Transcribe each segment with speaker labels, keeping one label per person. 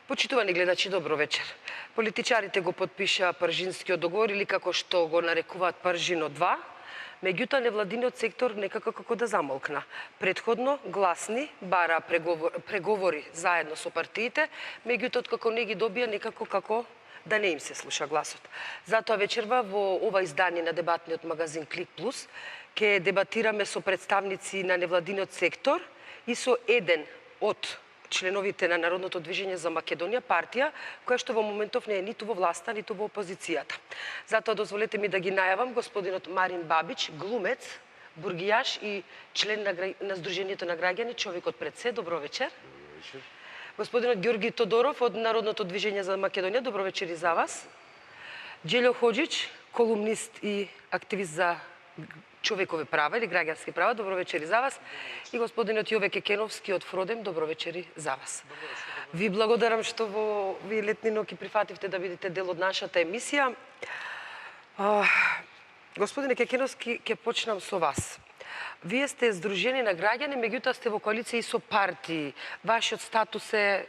Speaker 1: Почитувани гледачи, добро вечер. Политичарите го подпишаа Пржинскиот договор или како што го нарекуваат Пржино 2, меѓутоа невладиниот сектор некако како да замолкна. Предходно гласни бара преговори заедно со партиите, меѓутоа како не ги добија некако како да не им се слуша гласот. Затоа вечерва во ова издание на дебатниот магазин Клик Плюс ќе дебатираме со представници на невладиниот сектор и со еден од членовите на Народното движење за Македонија, партија која што во моментов не е ниту во власта, ниту во опозицијата. Затоа дозволете ми да ги најавам господинот Марин Бабич, глумец, бургијаш и член на Сдруженијето на граѓани Човекот пред се. Добро вечер.
Speaker 2: Добро вечер.
Speaker 1: Господинот Ѓорги Тодоров од Народното движење за Македонија. Добро вечер и за вас. Џелјо Хоџич, колумнист и активист за човекови права или граѓански права. Добро вечер и за вас. И господинот Јове Кекеновски од Фродем. Добро вечер и за вас. Ви благодарам што во овие летни ноќи прифативте да бидете дел од нашата емисија. Господине Кекеновски, ќе почнам со вас. Вие сте Сдружени на граѓани, меѓутоа сте во коалиција и со партии. Вашиот статус е,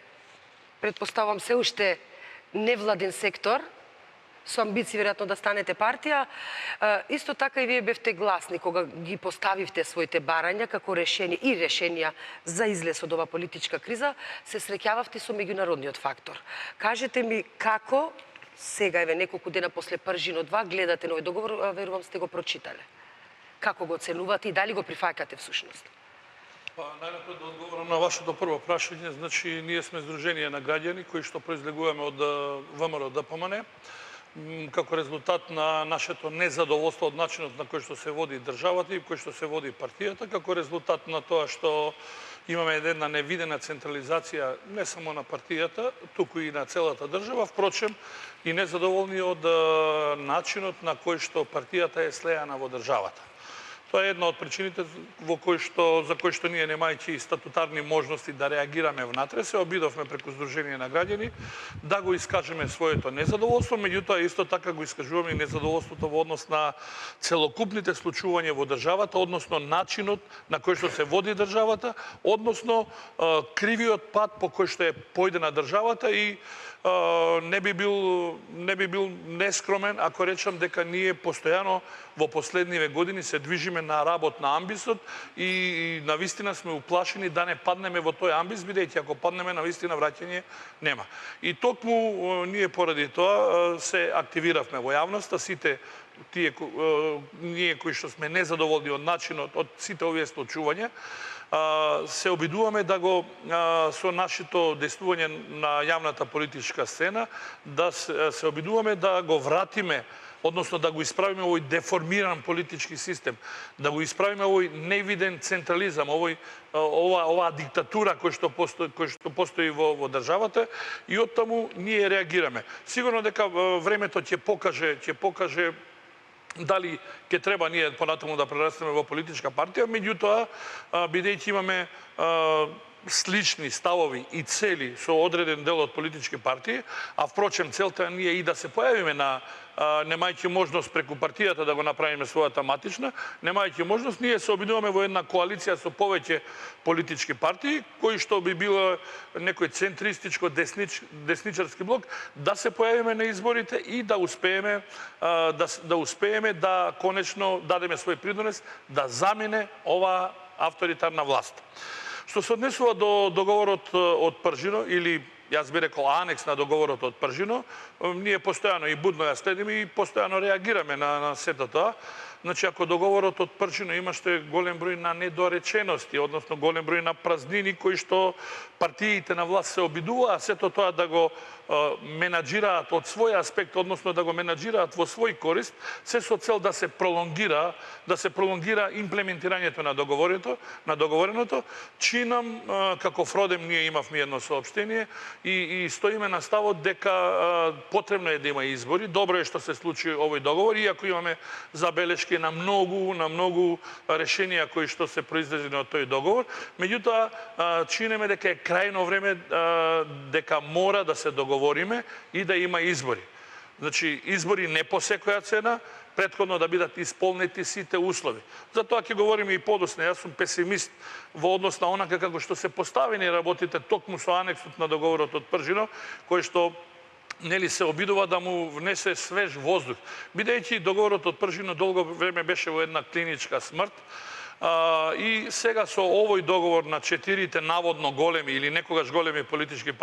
Speaker 1: претпоставувам, се уште невладен сектор, со амбиции веројатно да станете партија. Исто така и вие бевте гласни кога ги поставивте своите барања како решенија за излез од ова политичка криза, се среќававте со меѓународниот фактор. Кажете ми како сега, еве неколку дена после Пржино 2, гледате на овој договор, верувам сте го прочитале. Како го оценувате и дали го прифаќате всушност?
Speaker 3: Најнапред да одговорам на вашето прво прашање, значи ние сме Сдружение на граѓани кои што произлегуваме од ВМРО ДПМН како резултат на нашето незадоволство од начинот на кој што се води државата и кој што се води партијата, како резултат на тоа што имаме една невидена централизација не само на партијата, туку и на целата држава, впрочем и незадоволни од начинот на кој што партијата е слејана во државата. Тоа е една од причините за кои што ние, немајќи статутарни можности да реагираме внатре, се обидовме преку Сдружение на граѓани да го искажеме своето незадоволство, меѓутоа исто така го искажуваме и незадоволството во однос на целокупните случувања во државата, односно начинот на кој што се води државата, односно кривиот пат по кој што е појдена државата и не би бил нескромен ако речам дека ние постојано во последниве години се движиме на работ на амбисот и навистина сме уплашени да не паднеме во тој амбис, бидејќи ако паднеме навистина враќање нема. И токму ние поради тоа се активиравме во јавноста, сите ние кои што сме незадоволни од начинот, од сите овие случувања, се обидуваме да го со нашето действување на јавната политичка сцена да се обидуваме да го вратиме, односно да го исправиме овој деформиран политички систем, да го исправиме овој невиден централизам, оваа диктатура кој што постои во државата и оттаму ние реагираме. Сигурно дека времето ќе покаже дали ќе треба ние понатаму да прерастеме во политичка партија, меѓутоа, бидејќи имаме слични ставови и цели со одреден дел од политички партии, а впрочем целта ние и да се појавиме на немајќи можност преку партијата да го направиме својата матична, немајќи можност, ние се обидуваме во една коалиција со повеќе политички партии, кои што би било некој центристичко десничарски блок, да се појавиме на изборите и да успееме да конечно дадеме свој придонес да замине оваа авторитарна власт. Што се однесува до договорот од Пржино, или јас би рекол анекс на договорот од Пржино, ние постојано и будно ја следиме и постојано реагираме на сето тоа. Значи, ако договорот од Пржино имаше голем број на недоречености, односно голем број на празнини кои што партиите на власт се обидуваа сето тоа да го менаџираат од свој аспект, односно да го менаџираат во свој корист, се со цел да се пролонгира имплементирањето на договореното, чинам како Фродем ние имавме едно соопштение и стоиме на ставот дека потребно е да има избори. Добро е што се случи овој договор, иако имаме забелешки на многу решенија кои што се произлезени од тој договор, меѓутоа чинеме дека е крајно време дека мора да се договориме и да има избори. Значи, избори не по секоја цена, претходно да бидат исполнети сите услови. Затоа ќе говориме и подоцна. Јас сум песимист во однос на онака како што се поставени работите токму со анексот на договорот од Пржино, кој што нели се обидува да му внесе свеж воздух. Бидејќи договорот од Пржино долго време беше во една клиничка смрт, и сега со овој договор на четирите наводно големи или некогаш големи политички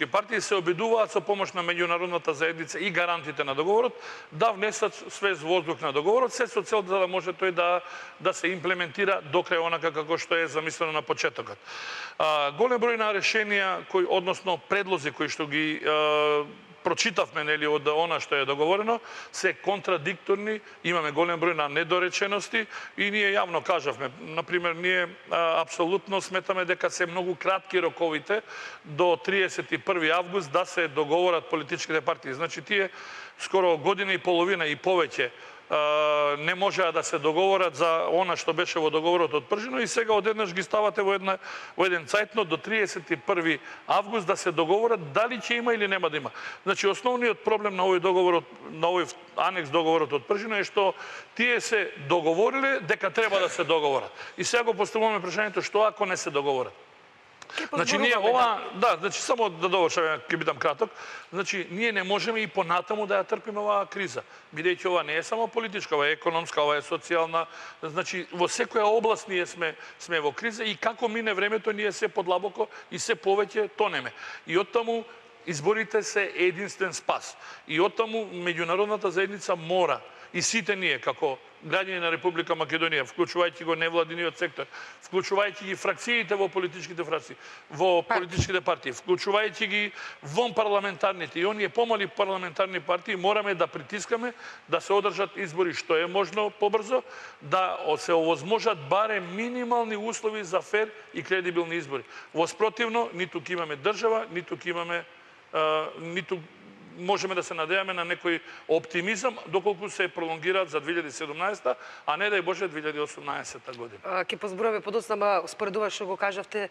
Speaker 3: партии се обидуваат со помош на меѓународната заедница и гарантите на договорот да внесат свеж воздух на договорот, се со цел да може тој да се имплементира до крај онака како што е замислено на почетокот. Голем број на решенија односно предлози кои што ги прочитавме нели од она што е договорено, се контрадикторни, имаме голем број на недоречености и ние јавно кажавме, например, ние апсолутно сметаме дека се многу кратки роковите до 31 август да се договорат политичките партии. Значи тие скоро година и половина и повеќе не можеа да се договорат за она што беше во договорот од Пржино и сега одеднаш ги ставате во еден цајтнот до 31 август да се договорат дали ќе има или нема да има. Значи основниот проблем на овој договор, на овој анекс договорот од Пржино е што тие се договориле дека треба да се договорат. И сега го поставуваме прашањето што ако не се договорат. Значи ние значи само да довршам, ќе бидам краток. Значи ние не можеме и понатаму да ја трпиме оваа криза, бидејќи ова не е само политичка, ова е економска, ова е социјална. Значи во секоја област ние сме во криза и како мине времето ние се подлабоко и се повеќе тонеме. И оттаму изборите се единствен спас. И оттаму меѓународната заедница мора и сите ние како граѓани на Република Македонија, вклучувајќи го невладиниот сектор, вклучувајќи ги фракциите во политичките фракции, во политичките партии, вклучувајќи ги вон парламентарните и оние помали парламентарни партии, мораме да притискаме да се одржат избори што е можно побрзо, да се овозможат барем минимални услови за фер и кредибилни избори. Во спротивно, ниту ќе имаме држава, ниту ќе имаме ниту можеме да се надеваме на некој оптимизам доколку се пролонгираат за 2017, а не дај Боже 2018 година.
Speaker 1: Ќе позборуваме подоцна, ама според ова што го кажавте,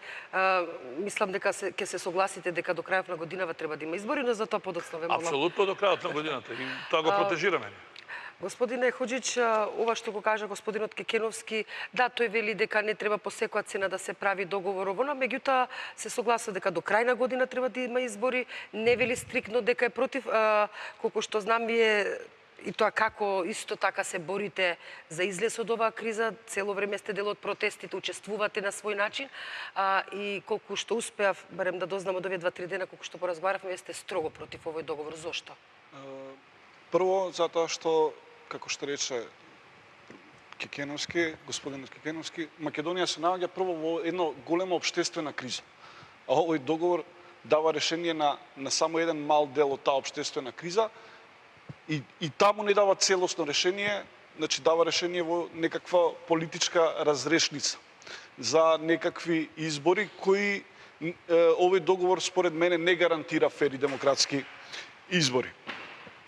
Speaker 1: мислам дека ќе се согласите дека до крајот на годинава треба да има избори, но за тоа подоцна ве молам.
Speaker 3: Апсолутно до крајот на годината и тоа го протежираме.
Speaker 1: Господине Хоџич, ова што го кажа господинот Кекеновски, да, тој вели дека не треба по секоја цена да се прави договор овоно, меѓутоа се согласува дека до крај на година треба да има избори, не вели стрикно дека е против, колку што знам вие и тоа како исто така се борите за излез од оваа криза, цело време сте дел од протестите, учествувате на свој начин, и колку што успеав, барем да дознам од овие 2-3 дена, колку што поразговаравме, сте строго против овој договор. Зошто?
Speaker 2: Прво, затоа што, како што рече Кекеновски, господинот Кекеновски, Македонија се наоѓа прво во една голема општествена криза. А овој договор дава решение на само еден мал дел од таа општествена криза и таму не дава целосно решение, значи дава решение во некаква политичка разрешница за некакви избори кои овој договор според мене не гарантира фер и демократски избори.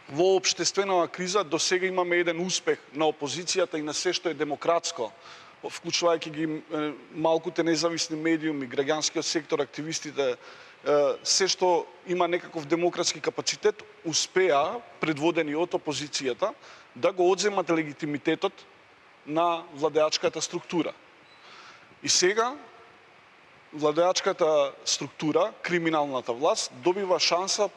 Speaker 2: Во општествената криза до сега имаме еден успех на опозицијата и на се што е демократско, вклучувајќи ги малкуте независни медиуми, граѓанскиот сектор, активистите, се што има некаков демократски капацитет, успеа, предводени од опозицијата, да го одземат легитимитетот на владеачката структура. И сега владеачката структура, криминалната власт, добива шанса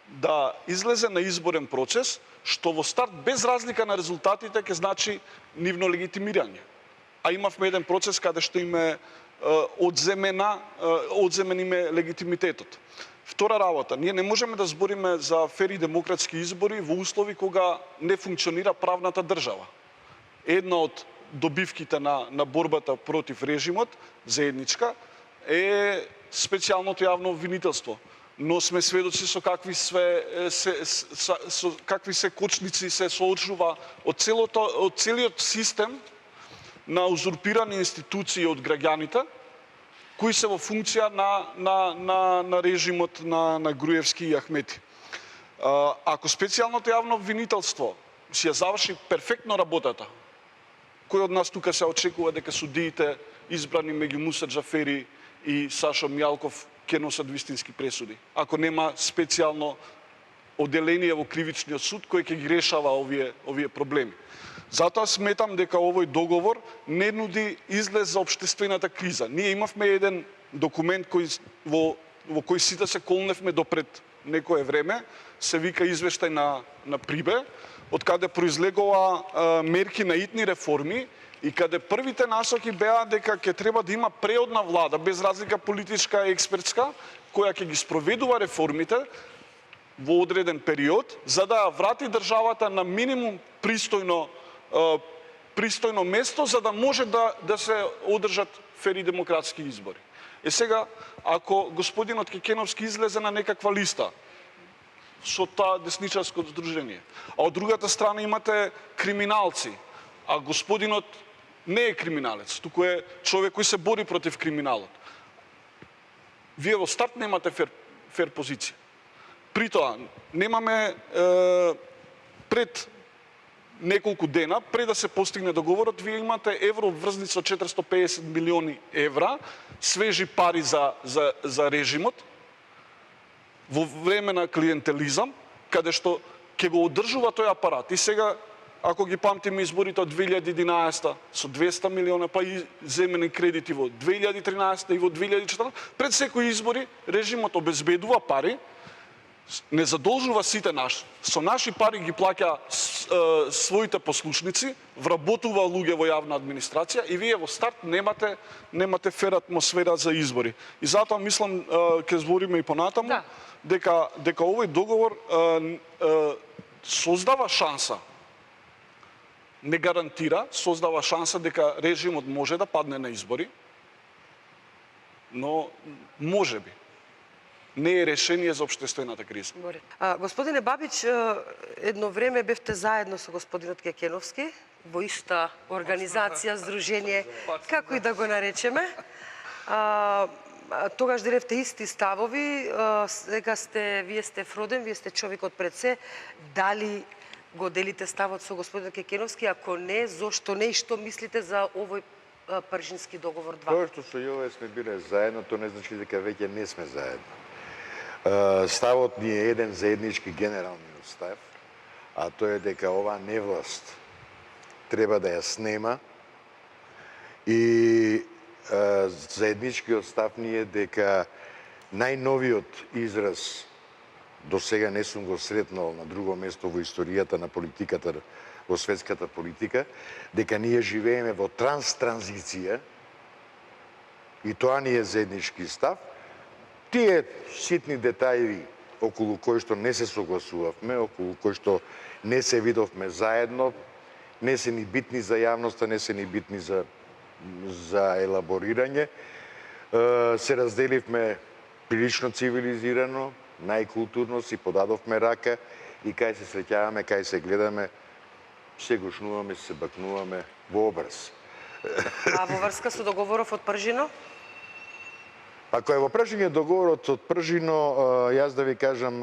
Speaker 2: да излезе на изборен процес, што во старт без разлика на резултатите ќе значи нивно легитимирање. А имавме еден процес каде што им е одземен им е легитимитетот. Втора работа, ние не можеме да збориме за фер и демократски избори во услови кога не функционира правната држава. Една од добивките на борбата против режимот, заедничка, е специјалното јавно обвинителство. Но сме сведоци со какви се кочници се соочува од целиот систем на узурпирани институции од граѓаните, кои се во функција на режимот на Груевски и Ахмети. Ако специјалното јавно обвинителство си ја заврши перфектно работата, кој од нас тука се очекува дека судиите избрани меѓу Муса Џафери и Сашо Мјалков ќе носат вистински пресуди, ако нема специјално оделение во кривичниот суд кој ќе ги решава овие проблеми. Затоа сметам дека овој договор не нуди излез за општествената криза. Ние имавме еден документ во кој сите се колневме допред некое време, се вика извештај на Прибе, од каде произлегува мерки на итни реформи и каде првите насоки беа дека ќе треба да има преодна влада, без разлика политичка и експертска, која ќе ги спроведува реформите во одреден период, за да врати државата на минимум пристојно место, за да може да се одржат фери демократски избори. Сега, ако господинот Кекеновски излезе на некаква листа со таа десничарско здружение, а од другата страна имате криминалци, а господинот не е криминалец, туку е човек кој се бори против криминалот. Вие во старт немате фер позиција. При тоа, немаме пред неколку дена, пред да се постигне договорот, вие имате евроврзница 450 милиони евра, свежи пари за режимот, во време на клиентелизам, каде што ќе го одржува тој апарат. И сега, ако ги памтиме изборите од 2011 со 200 милиона, па и земени кредити во 2013 и во 2014, пред секои избори режимот обезбедува пари, не задолжува сите наши. Со наши пари ги плаќа своите послушници, вработува луѓе во јавна администрација и вие во старт немате фер атмосфера за избори. И затоа мислам ќе збориме и понатаму дека овој договор создава шанса, не гарантира, создава шанса дека режимот може да падне на избори, но можеби не е решение за општествената криза.
Speaker 1: Господине Бабич, едно време бевте заедно со господинот Кекеновски во иста организација, здружение, како и да го наречеме. Тогаш делевте исти ставови, сега вие сте Фроден, вие сте човекот пред се. Дали го делите ставот со господинот Кекеновски? Ако не, зошто не и што мислите за овој Пржински договор 2?
Speaker 4: Тоа што со Јове сме биле заедно, тоа не значи дека веќе не сме заедно. Ставот ни е еден заеднички генералниот став, а тоа е дека оваа невласт треба да ја снема и заедничкиот став ни е дека најновиот израз до сега не сум го сретнал на друго место во историјата на политиката, во светската политика, дека ние живееме во транзиција и тоа ни е заеднички став. Тие ситни детајли околу кои што не се согласувавме, околу кои што не се видовме заедно, не се ни битни за јавноста, не се ни битни за елаборирање. Се разделивме прилично цивилизирано, најкултурно, си подадовме рака и кај се среќаваме, кај се гледаме, се гушнуваме, се бакнуваме во образ.
Speaker 1: А во врска со договоров од Пржино?
Speaker 4: Ако е во прашање договорот од Пржино, јас да ви кажам,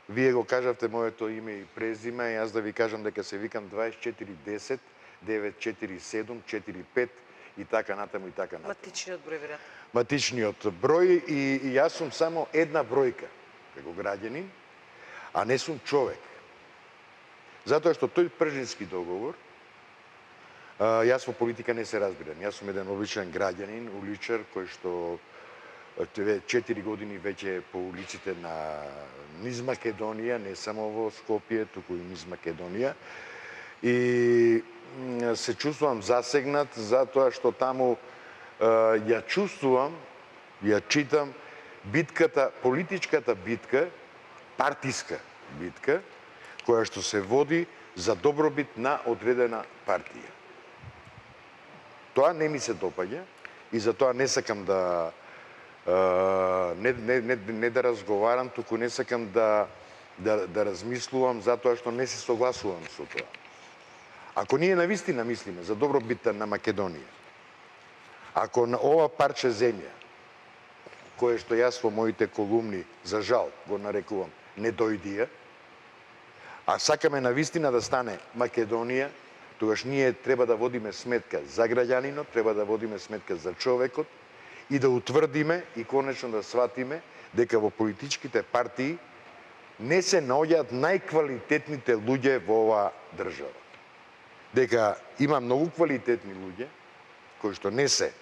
Speaker 4: вие го кажавте моето име и презиме, јас да ви кажам дека се викам 2410 947 45 и така натаму и така натаму.
Speaker 1: Матичниот број, веројатно.
Speaker 4: Матичниот број и јас сум само една бројка како граѓанин, а не сум човек. Затоа што тој Пржински договор, јас во политика не се разбирам. Јас сум еден обичен граѓанин, уличар, кој што 4 години веќе по улиците на низ Македонија, не само во Скопје, туку и низ Македонија. И се чувствувам засегнат затоа што таму ја чувствувам, ја читам битката, политичката битка, партиска битка, која што се води за добробит на одредена партија. Тоа не ми се допаѓа и затоа не сакам да не да разговарам, туку не сакам да размислувам затоа што не се согласувам со тоа. Ако ние навистина мислиме за добробитта на Македонија, ако на ова парче земја, кое што јас во моите колумни, за жал, го нарекувам, не дојдија, а сакаме навистина да стане Македонија, тогаш ние треба да водиме сметка за граѓанинот, треба да водиме сметка за човекот и да утврдиме и конечно да сватиме дека во политичките партии не се наоѓаат најквалитетните луѓе во оваа држава. Дека има многу квалитетни луѓе кои што не се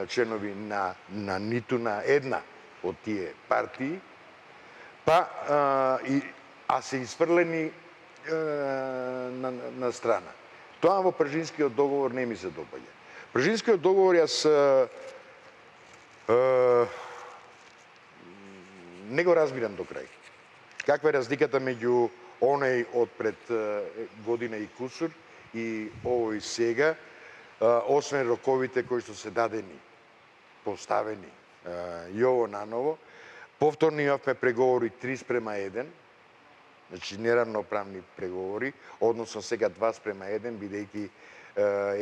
Speaker 4: членови на ниту на една од тие партии, а се isfрлени на страна. Тоа во Пржинскиот договор не ми се допаѓа. Пржинскиот договор јас не го разбирам до крај. Каква е разликата меѓу оној од пред година и кусур и овој сега, освен роковите кои што се дадени, поставени и ово наново. Повторно имавме преговори 3:1, значи неравноправни преговори, односно сега 2:1, бидејќи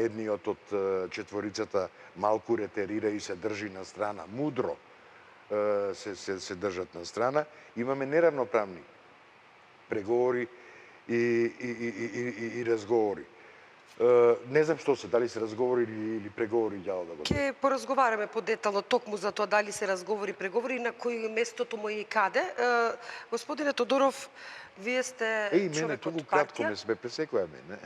Speaker 4: едниот од четворицата малку ретерира и се држи на страна, мудро се држат на страна. Имаме неравноправни преговори и разговори. Не знам што се, дали се разговори или преговори ѓаво да го.
Speaker 1: Ке поразговараме подетално токму за тоа дали се разговори, преговори, на кој местото му и каде. Господине Тодоров, вие сте човек од
Speaker 4: туку
Speaker 1: партија.
Speaker 4: кратко ме сме пресекуваме, не?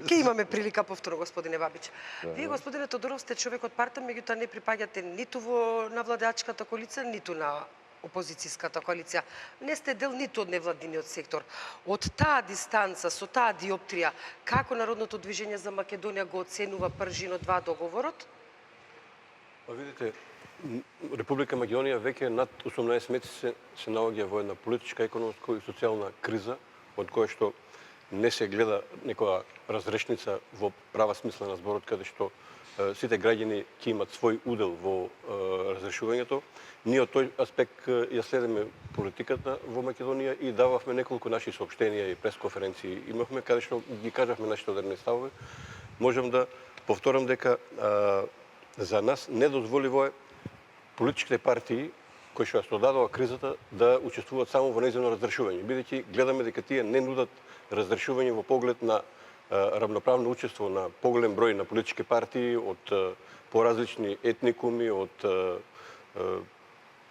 Speaker 1: Ке имаме прилика повторно, господине Бабич. Вие, господине Тодоров, сте човек од партија, меѓутоа не припаѓате ниту на владеачката коалиција, ниту на опозицијската коалиција. Не сте дел ниту од невладиниот сектор. Од таа дистанца, со таа диоптрија, како Народното движење за Македонија го оценува Пржино 2 договорот?
Speaker 5: Видите, Република Македонија веќе над 18 месеци се наоѓа во една политичка, економска и социјална криза, од која што не се гледа некоја разрешница во права смисла на зборот, каде што сите граѓани ќе имат свој удел во разрешувањето. Ние од тој аспект ја следиме политиката во Македонија и дававме неколку наши соопштенија и пресконференции имавме, каде што ги кажавме нашите одредени ставови. Можам да повторам дека за нас недозволиво е политичките партии кои што ја создадува кризата да учествуваат само во нејзино разрешување, бидејќи гледаме дека тие не нудат разрешување во поглед на равноправно учество на поголем број на политички партии од поразлични етникуми, од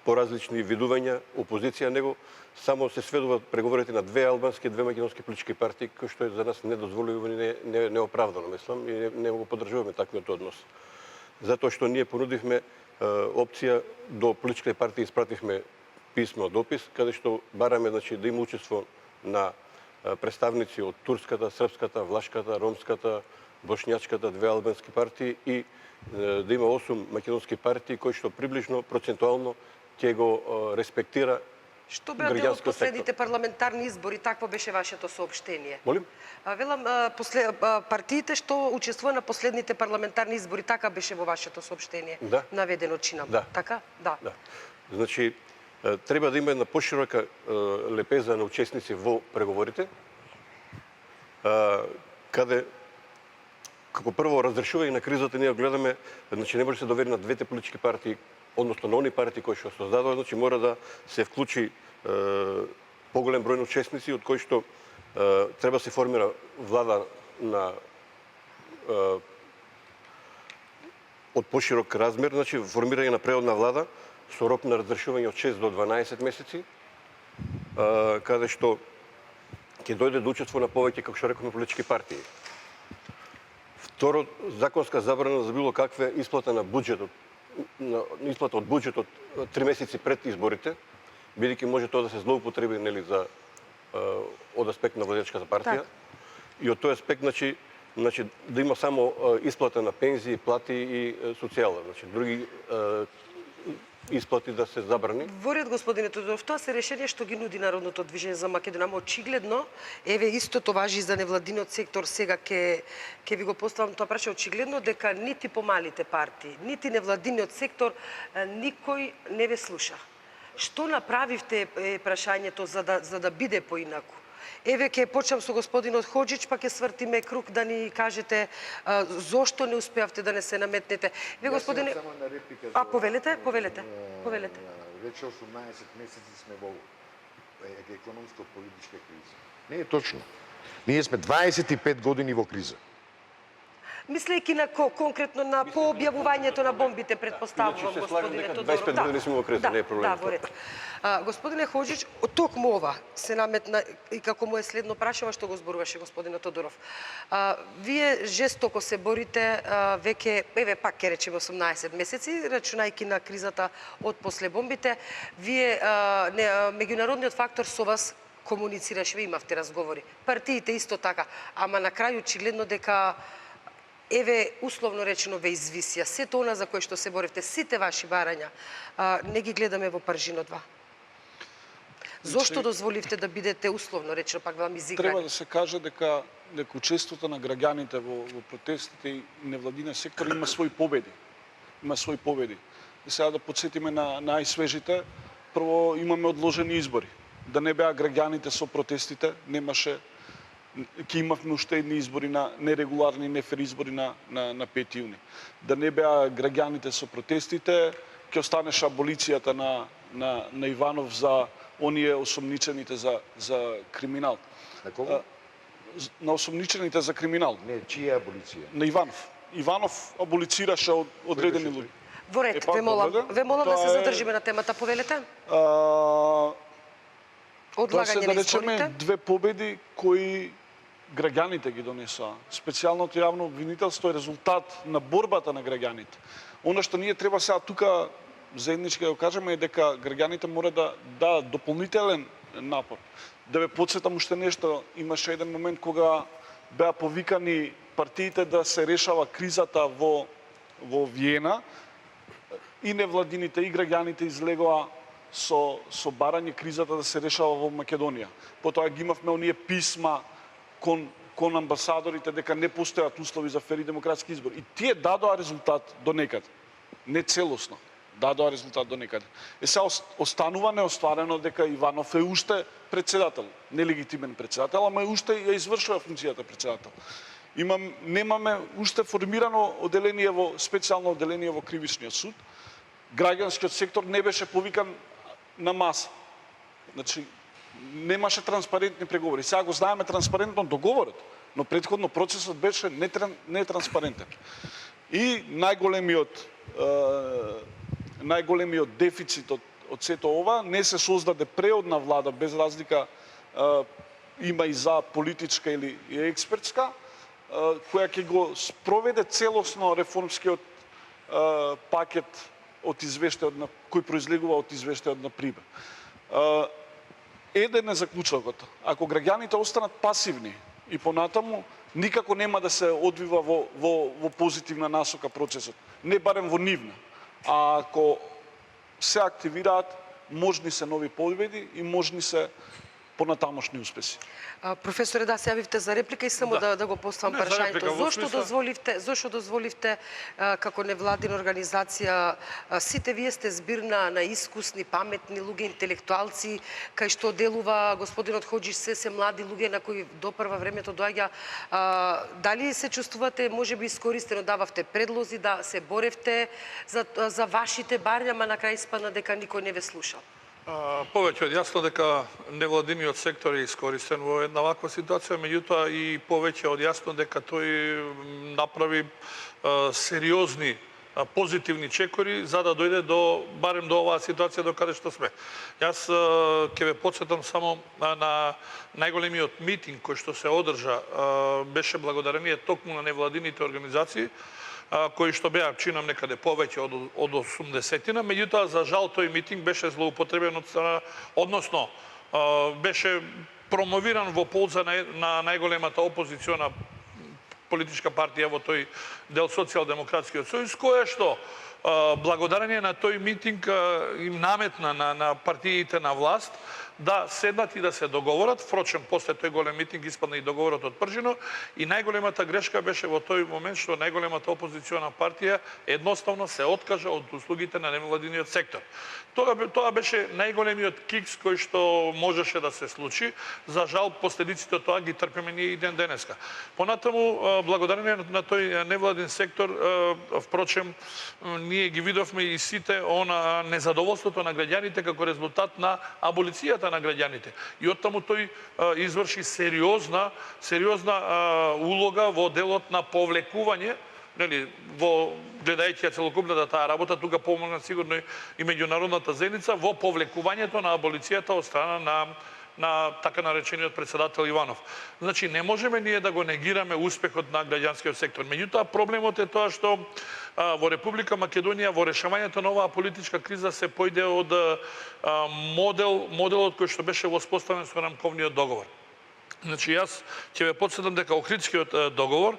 Speaker 5: поразлични видувања опозиција, него само се сведуваат преговорите на две албански, две македонски политички партии, кои што е за нас недозволиво и неоправдано, мислам, и не го поддржуваме таквиот однос. Затоа што ние понудивме опција до политичките партии, испративме писмо, допис, каде што бараме да има учество на представници од турската, српската, влашката, ромската, бошњачката, две албански партии и да има 8 македонски партии кои што приближно процентуално ќе го респектира
Speaker 1: Што беа дел од последните парламентарни избори, такво беше вашето соопштение?
Speaker 5: Молим?
Speaker 1: Велам, партиите што учествува на последните парламентарни избори, така беше во вашето соопштение?
Speaker 5: Да.
Speaker 1: Наведено чинам.
Speaker 5: Да.
Speaker 1: Така? Да.
Speaker 5: Значи, треба да има една поширока лепеза на учесници во преговорите, каде како прво разрешување на кризата ние гледаме, значи не може да се довери на двете политички партии, односно на они партии кои што создадува, значи мора да се вклучи поголем број на учесници, од кои што треба да се формира влада на од поширок размер, значи формирање на преодна влада со рок на разрешување од 6 до 12 месеци, каде што ќе дојде до учество на повеќе, како што рековме, политички партии. Второ, законска забрана за било каква исплата на буџетот, исплата од буџетот 3 месеци пред изборите, бидејќи може тоа да се злоупотреби, нели, за од аспект на владеачката партија. И од тој аспект, значи да има само исплата на пензии, плати и социјала, значи други исплати да се забрани.
Speaker 1: Во ред, господине Тодоров, тоа се решение што ги нуди Народното движење за Македонија, очигледно, еве истото важи за невладиниот сектор, сега ќе ви го поставам тоа прашање, очигледно дека нити помалите партии, нити невладиниот сектор, никој не ве слуша. Што направивте прашањето за да биде поинаку? Еве ќе почнам со господинот Хоџич, па ќе свртиме круг да ни кажете зошто не успеавте да не се наметнете. Вие, господине...
Speaker 4: Само на реплика.
Speaker 1: Повелете.
Speaker 4: Веќе 18 месеци сме во економско-политичка криза. Не е точно. Ние сме 25 години во криза.
Speaker 1: Мислејќи на конкретно на пообјавувањето на бомбите, предпоставувам,
Speaker 5: Иначе се слагам
Speaker 1: господине
Speaker 5: дека
Speaker 1: Тодоров.
Speaker 5: 25 години сме во криза, не е проблем.
Speaker 1: Да, во ред. Господине Ходжич, токму ова се наметна и како му е следно прашува што го зборуваше господинот Тодоров. Вие жестоко се борите веќе, еве пак ќе речеме 18 месеци, рачунајќи на кризата од после бомбите. Вие, меѓународниот фактор со вас комуницираше, ви имавте разговори. Партиите исто така, ама на крај очигледно дека еве условно речено ве извисија сето она за кое што се боревте, сите ваши барања, не ги гледаме во Пржино 2. Зошто дозволивте да бидете условно речено пак вам изиграни?
Speaker 2: Треба да се каже дека учеството на граѓаните во протестите и невладиниот сектор има своји победи. Има своји победи. И сега да подсетиме на најсвежите, прво имаме одложени избори. Да не беа граѓаните со протестите, немаше, ќе имавме уште едни избори на нерегуларни, нефер избори на 5 јуни. Да не беа граѓаните со протестите, ќе останеше аболицијата на Иванов за оние осомничените за криминал.
Speaker 4: На кого?
Speaker 2: На осомничените за криминал.
Speaker 4: Не, чија аболиција?
Speaker 2: На Иванов. Иванов аболицираше одредени луѓе.
Speaker 1: Во ред,
Speaker 2: Епак,
Speaker 1: ве молам да
Speaker 2: тоа
Speaker 1: се
Speaker 2: е-
Speaker 1: задржиме на темата, повелете.
Speaker 2: Тоа се,
Speaker 1: Одлагање
Speaker 2: да
Speaker 1: на
Speaker 2: речеме,
Speaker 1: изборите.
Speaker 2: две победи кои граѓаните ги донесоа. Специјалното јавно обвинителство е резултат на борбата на граѓаните. Оно што ние треба сега тука заеднички да го кажеме е дека граѓаните мора да дадат дополнителен напор. Да ве потсетам уште нешто, имаше еден момент кога беа повикани партиите да се решава кризата во Виена и невладините и граѓаните излегоа со барање кризата да се решава во Македонија. Потоа ги имавме оние писма кон амбасадорите дека не постојат услови за фери демократски избори. И тие дадоа резултат до некаде. Не целосно. Дадоа резултат до некаде. Сега останува неостварено дека Иванов е уште председател, нелегитимен председател, ама уште ја извршува функцијата председател. Немаме уште формирано оделение специјално оделение во Кривичниот суд. Граѓанскиот сектор не беше повикан на маса. Значи, немаше транспарентни преговори. Сега го знаеме транспарентно договорот, но претходно процесот беше нетранспарентен. И најголемиот дефицит од сето ова не се создаде преодна влада, без разлика има и за политичка или експертска, која ќе го спроведе целосно реформскиот пакет од извештајот кој произлегува од извештајот на ПРИБЕ. Еден е заклучокот. Ако граѓаните останат пасивни и понатаму, никако нема да се одвива во позитивна насока процесот. Не барем во нивна. А ако се активираат, можни се нови победи и можни се понатамошни успеси.
Speaker 1: Професоре, да, се јавивте за реплика и само да го поставам
Speaker 3: Не, за
Speaker 1: прашањето.
Speaker 3: реплика, во
Speaker 1: Зошто дозволивте како невладина организација, сите вие сте збирна на искусни, паметни луѓе, интелектуалци, кај што делува господинот Ходжич, се млади луѓе на кои допрва времето доаѓа. Дали се чувствувате, можеби искористено дававте предлози, да се боревте за вашите барња, ама на крај испадна дека никој не ве слушал?
Speaker 3: Повеќе од јасно дека невладиниот сектор е искористен во една ваква ситуација, меѓутоа и повеќе од јасно дека тој направи сериозни позитивни чекори за да дојде барем до оваа ситуација до каде што сме. Јас ќе ве потсетам само на најголемиот митинг кој што се одржа, беше благодарение токму на невладините организации, кои што беа, чинам некаде повеќе од 80-тина, меѓутоа за жал тој митинг беше злоупотребен од страна, односно беше промовиран во полза на најголемата опозициона политичка партија во тој дел Социјалдемократскиот сојуз, која што благодарение на тој митинг им наметна на партиите на власт да седнат и да се договорат. Впрочем, после тој голем митинг испадна и договорот од Пржино и најголемата грешка беше во тој момент што најголемата опозициона партија едноставно се откажа од услугите на невладиниот сектор. Тоа беше најголемиот кикс кој што можеше да се случи. За жал, последиците од тоа ги трпиме ние и ден денеска. Понатаму, благодарение на тој невладин сектор, впрочем, ние ги видовме и сите незадоволството на граѓаните како резултат на аболицијата волјата на граѓаните. И оттаму тој изврши сериозна улога во делот на повлекување, нели, во гледајќи ја целокупната таа работа, тука помогна сигурно и меѓународната заедница во повлекувањето на аболицијата од страна на така наречениот председател Иванов. Значи, не можеме ние да го негираме успехот на граѓанскиот сектор. Меѓутоа, проблемот е тоа што во Република Македонија во решавањето на оваа политичка криза се појде од моделот кој што беше воспоставен со рамковниот договор. Значи, јас ќе ве потсетам дека Охридскиот договор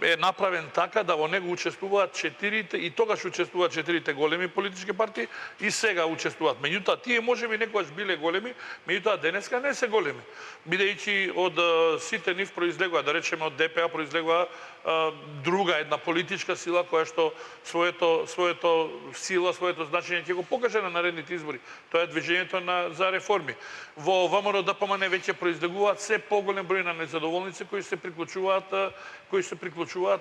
Speaker 3: е направен така да во него учествуваат четирите, и тогаш учествуваат четирите големи политички партии и сега учествуваат. Меѓутоа, тие можеби некогаш биле големи, меѓутоа денеска не се големи. Бидејќи од сите нив произлегува, да речеме од ДПА произлегува друга една политичка сила која што своето сила, своето значење ќе го покаже на наредните избори. Тоа е движењето за реформи. Во ВМРО ДПМН веќе произлегуваат се поголем број на незадоволници кои се приклучуваат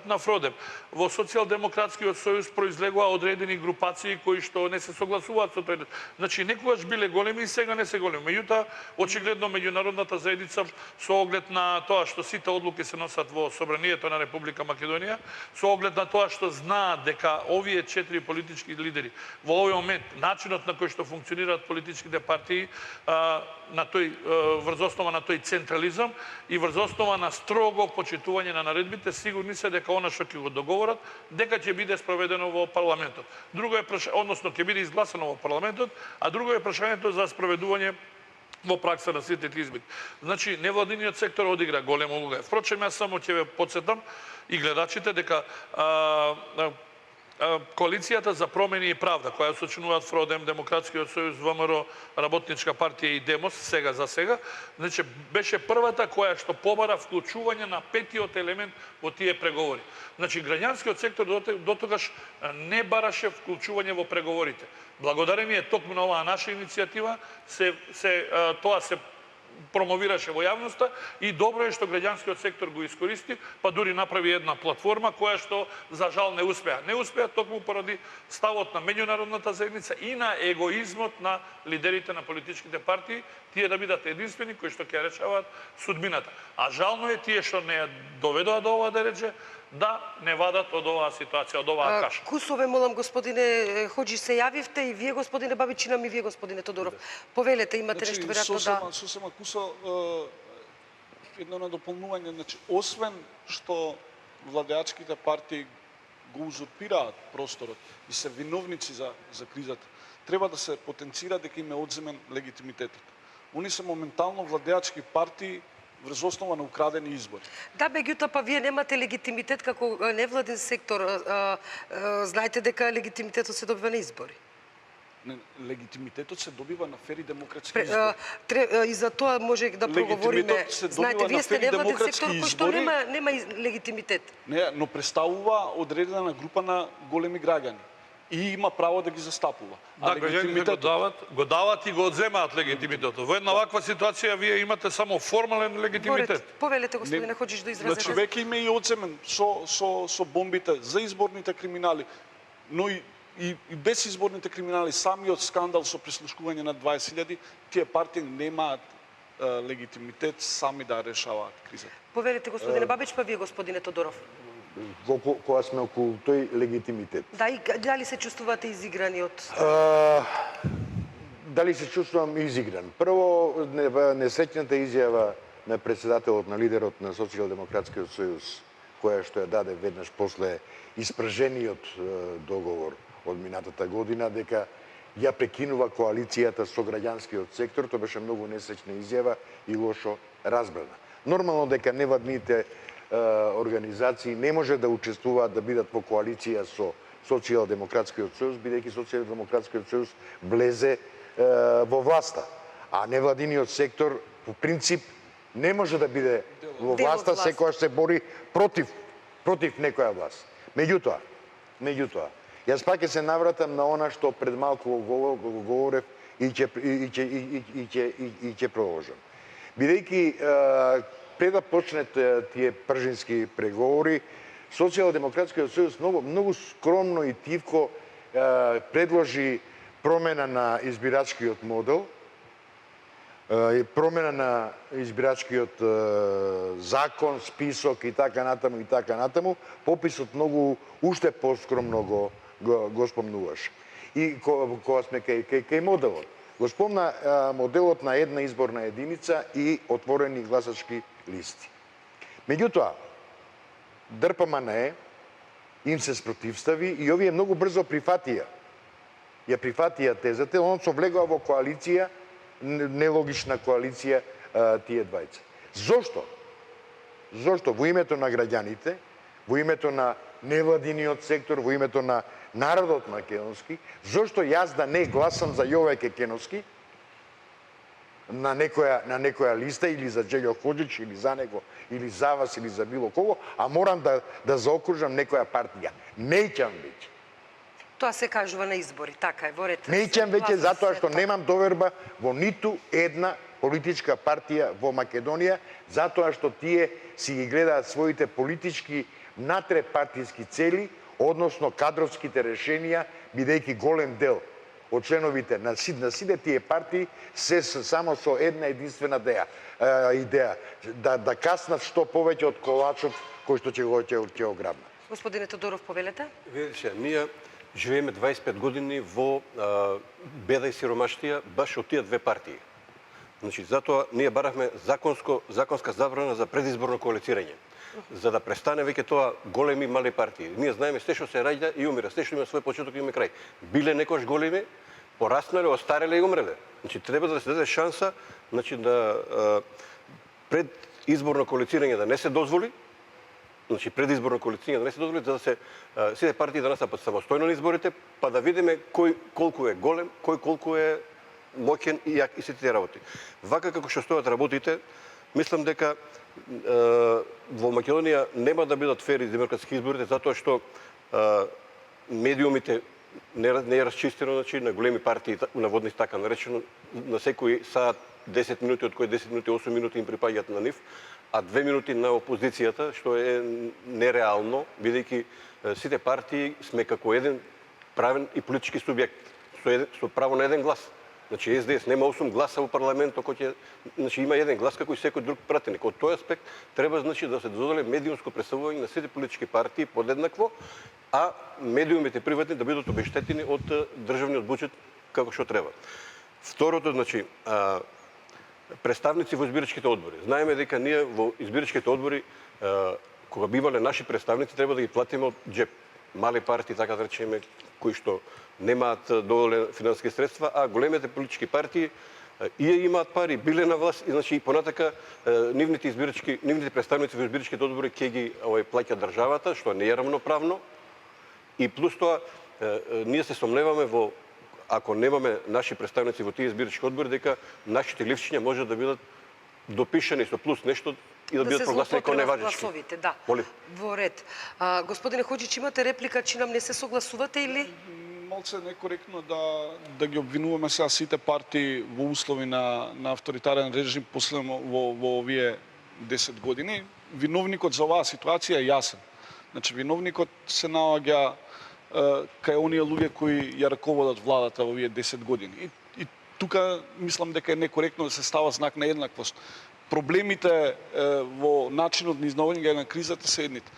Speaker 3: на ФРОДЕМ. Во Социјалдемократскиот сојуз произлегува одредени групации кои што не се согласуваат со тој. Значи, некогаш биле големи и сега не се големи. Меѓутоа, очигледно меѓународната заедница со оглед на тоа што сите одлуки се носат во Собранието на Република Македонија, со оглед на тоа што знаат дека овие 4 политички лидери во овој момент, начинот на кој што функционираат политичките партии, врз основа на тој централизам и врз основа на строго почитување на наредбите, сигурни се дека она што ќе го договорат, дека ќе биде спроведено во парламентот. Друго е односно ќе биде изгласано во парламентот, а друго е прашањето за спроведување во пракса на сите избори. Значи, невладиниот сектор одигра голема улога. Впрочем, јас само ќе ве потсетам и гледачите дека Коалицијата за промени и правда, која сочинуваат ФРОДЕМ, Демократскиот сојуз, ВМРО, Работничка партија и ДЕМОС, сега, значи, беше првата која што побара вклучување на петиот елемент во тие преговори. Значи, граѓанскиот сектор дотогаш не бараше вклучување во преговорите. Благодарение токму на оваа наша иницијатива, тоа се промовираше во јавноста и добро е што граѓанскиот сектор го искористи, па дури направи една платформа која што за жал не успеа. Не успеа токму поради ставот на меѓународната заедница и на егоизмот на лидерите на политичките партии, тие да бидат единствени кои што ќе решаваат судбината. А жално е тие што не ја доведоа до ова дереже да не вадат од оваа ситуација, од оваа каша.
Speaker 1: Кусове, молам, господине Хоџи, се јавивте и вие, господине Бабичинам, и вие, господине Тодоров. Повелете, имате нешто веројатно да...
Speaker 2: Сосема кусо, едно надополнување, значи, освен што владеачките партии го узурпираат просторот и се виновници за кризата, треба да се потенцира дека им е одземен легитимитетот. Они се моментално владеачки партии врз основа на украдени избори.
Speaker 1: Да, меѓутоа, па вие немате легитимитет како невладен сектор. Знаете дека легитимитетот се добива на избори.
Speaker 2: Легитимитетот се добива на фери демократски избори.
Speaker 1: И за тоа може да проговориме. Знаете, вие сте невладен сектор кој што нема легитимитет.
Speaker 2: Не, но представува одредена група на големи граѓани и има право да ги застапува.
Speaker 3: Да, граѓаните го дават и го одземаат легитимитетот. Во една ваква ситуација вие имате само формален легитимитет.
Speaker 1: Повелете, господине, хочеш да изразите?
Speaker 2: Значи, веќе има и одземен со бомбите за изборните криминали, но и без изборните криминали, самиот скандал со прислушкување на 20.000, тие партии немаат легитимитет сами да решаваат кризата.
Speaker 1: Повелете, господине Бабич, па вие, господине Тодоров.
Speaker 4: Кога сме околу тој легитимитет.
Speaker 1: Да, и дали се чувствувате изиграни од...
Speaker 4: Дали се чувствувам изигран? Прво, несреќната изјава на председателот, на лидерот на Социјалдемократскиот сојуз, која што ја даде веднаш после испражениот договор од минатата година, дека ја прекинува коалицијата со граѓанскиот сектор, тоа беше многу несреќна изјава и лошо разбрана. Нормално дека невладните организации не може да учествуваат, да бидат во коалиција со Социјалдемократскиот сојуз, бидејќи Социјалдемократскиот сојуз влезе во власта. А невладиниот сектор, по принцип, не може да биде во власта, секојаш се бори против некоја власт. Меѓутоа, јас пак ќе се навратам на она што пред малку го говорев и ќе продолжам. Бидејќи пред да почнат тие пржински преговори, Социјалдемократскиот сојуз многу скромно и тивко предложи промена на избирачкиот модел промена на избирачкиот закон, список и така натаму, пописот многу уште поскромно го спомнуваш. И кога сме кај моделот, го спомна моделот на една изборна единица и отворени гласачки листи. Меѓутоа, ДРПМН им се спротивстави и овие многу брзо прифатија тезата, он се влегува во коалиција, нелогична коалиција тие двајца. Зошто? Зошто? Во името на граѓаните, во името на невладиниот сектор, во името на народот македонски, зошто јас да не гласам за Јове Кекеновски на некоја листа или за Джелјо Ходжич или за него, или за вас или за било кого, а морам да заокружам некоја партија. Неќам веќе.
Speaker 1: Тоа се кажува на избори, така е, во ред.
Speaker 4: Неќам веќе затоа што немам доверба во ниту една политичка партија во Македонија, затоа што тие си ги гледаат своите политички натрепартиски цели, односно кадровските решенија, бидејќи голем дел од членовите на сите тие партии се само со една единствена идеја да каснат што повеќе од колачот кој што ќе го грабнат.
Speaker 1: Господине Тодоров, повелете?
Speaker 5: Видите, ние живееме 25 години во беда и сиромаштија баш од тие две партии. Значи, затоа ние баравме законска забрана за предизборно коалицирање, за да престане веќе тоа големи мали партии. Ние знаеме се што се раѓа и умира, се што има свој почеток и има крај. Биле некош големи, пораснале, остареле и умреле. Значи, треба да се даде шанса, значи да предизборно коалицирање да не се дозволи, значи предизборно коалицирање да не се дозволи, за да се сите партии да настапат самостојно на изборите, па да видиме кој колку е голем, кој колку е моќен и јак и сите тие работи. Вака како што стојат работите, мислам дека во Македонија нема да бидат фер и демократски изборите, затоа што медиумите не е расчистено, значи, на големи партии, наводници така наречено, на секој саат 10 минути, од кои 10 минути, 8 минути им припаѓаат на нив, а 2 минути на опозицијата, што е нереално, бидејќи сите партии сме како еден правен и политички субјект, со право на еден глас. Значи, СДС нема 8 гласа во парламентот, значи има еден глас како и секој друг пратеник. Од тој аспект треба, значи, да се дозволи медиумско представување на сите политички партии подеднакво, а медиумите приватни да бидат обештетени од државниот буџет како што треба. Второто, значи, представници во избирачките одбори. Знаеме дека ние во избирачките одбори, кога бивале наши представници, треба да ги платиме од джеп. Мали партии, така да речеме, кои што немаат доволни финансиски средства, а големите политички партии и имаат пари, биле на власт, и значи понатака нивните представници во избирачките одбори ќе ги плаќа државата, што не е рамноправно. И плюс тоа, ние се сомневаме во, ако немаме наши представници во тие избирачки одбори, дека нашите ливчиња може да бидат допишани со плюс нешто и да бидат прогласени како неважечки.
Speaker 1: Да. Во ред. Господине Ходжич, имате реплика, че нам не се согласувате или?
Speaker 2: Малце некоректно да ги обвинуваме сега сите партии во услови на авторитарен режим последно во овие 10 години. Виновникот за оваа ситуација е јасен. Значи, виновникот се наоѓа кај оние луѓе кои ја раководат владата во овие 10 години. И тука мислам дека е некоректно да се става знак на еднаквост. Проблемите во начинот на изновање на кризата се едните.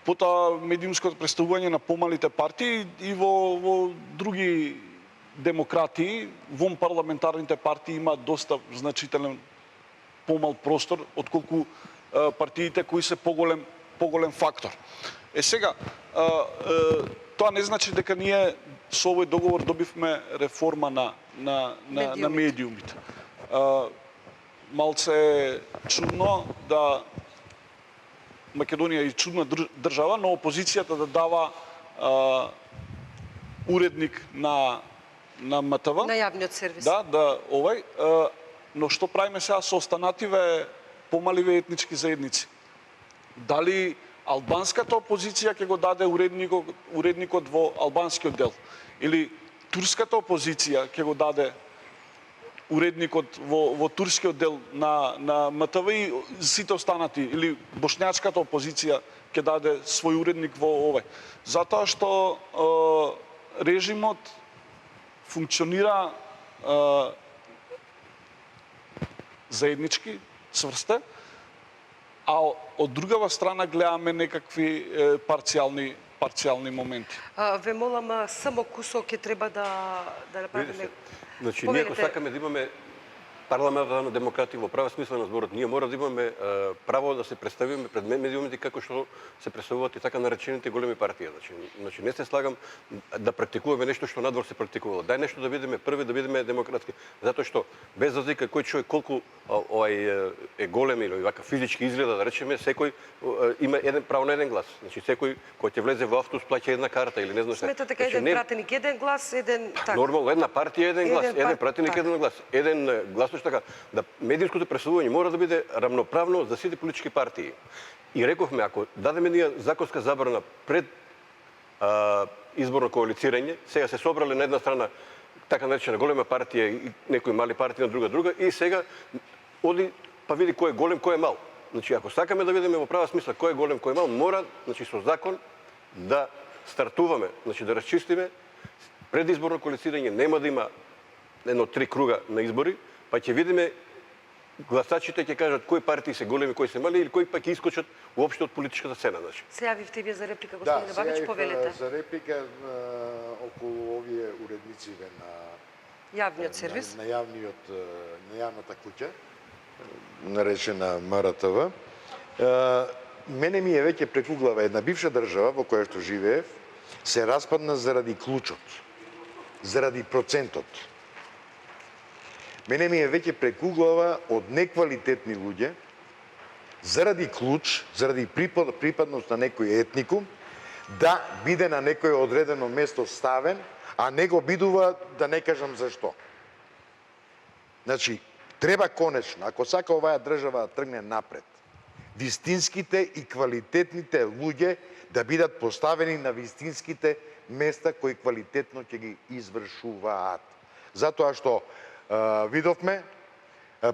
Speaker 2: Потоа медиумското представување на помалите партии и во други демократии, вон парламентарните партии имаат доста значителен помал простор отколку партиите кои се поголем фактор. Сега, тоа не значи дека ние со овој договор добивме реформа на медиумите. Малце е чудно да Македонија е чудна држава, но опозицијата да дава уредник на МТВ.
Speaker 1: На јавниот сервис.
Speaker 2: Да, но што правиме сега со останативе помаливе етнички заедници? Дали албанската опозиција ќе го даде уредникот во албанскиот дел? Или турската опозиција ќе го даде уредникот во турскиот дел на МТВ и сите останати, или бошњачката опозиција ќе даде свој уредник во овој? Затоа што режимот функционира заеднички, цврсте, а од другава страна гледаме некакви парцијални моменти.
Speaker 1: Ве молам, само кусок ќе треба да направиме.
Speaker 5: Видите, значи ние ако сакаме да имаме парламентарна демократија во прав смисла на зборот, ние мора да имаме право да се представиме пред медиумите како што се представуваат и така наречените големи партии. Значи не се слагам да практикуваме нешто што надвор се практикувало. Дај нешто да бидеме први, да бидеме демократски. Затоа што без разлика кој човек колку е голем или вака физички изгледа, да речеме, секој има право на еден глас. Значи секој кој ќе влезе во автобус плаќа една карта или не знам што.
Speaker 1: Сметате дека еден пратеник еден глас, еден така.
Speaker 5: Нормално, една партија еден глас, еден пратеник еден глас, еден гласош така. Да медиумското представување мора да биде рамноправно за сите политички партии. И рековме, ако дадеме ние законска забрана пред изборно коалицирање, сега се собрале на една страна така наречена голема партија и некои мали партии на друга и сега оди па види кој е голем, кој е мал. Значи ако сакаме да видиме во права смисла кој е голем, кој е мал, мора значи со закон да стартуваме, значи да расчистиме пред изборно коалицирање, нема да има едно 3 круга на избори, па ќе видиме гласачите ќе кажат кои партии се големи, кои се мали или кои пак ќе искочат уопште од политичката сцена, значи.
Speaker 1: Се јавивте вие за реплика, господине Бабич, повелете.
Speaker 4: За реплика околу овие уреднициве на
Speaker 1: Јавниот сервис.
Speaker 4: На јавната куќа, наречена МРТВ. Мене ми е веќе преку глава една бивша држава во која што живеев, се распадна заради клучот, заради процентот. Мене ми е веќе преку глава од неквалитетни луѓе, заради клуч, заради припадност на некој етникум, да биде на некој одредено место ставен, а не го бидува, да не кажам зашто. Значи, треба конечно, ако сака оваа држава да тргне напред, вистинските и квалитетните луѓе да бидат поставени на вистинските места кои квалитетно ќе ги извршуваат. Затоа што видовме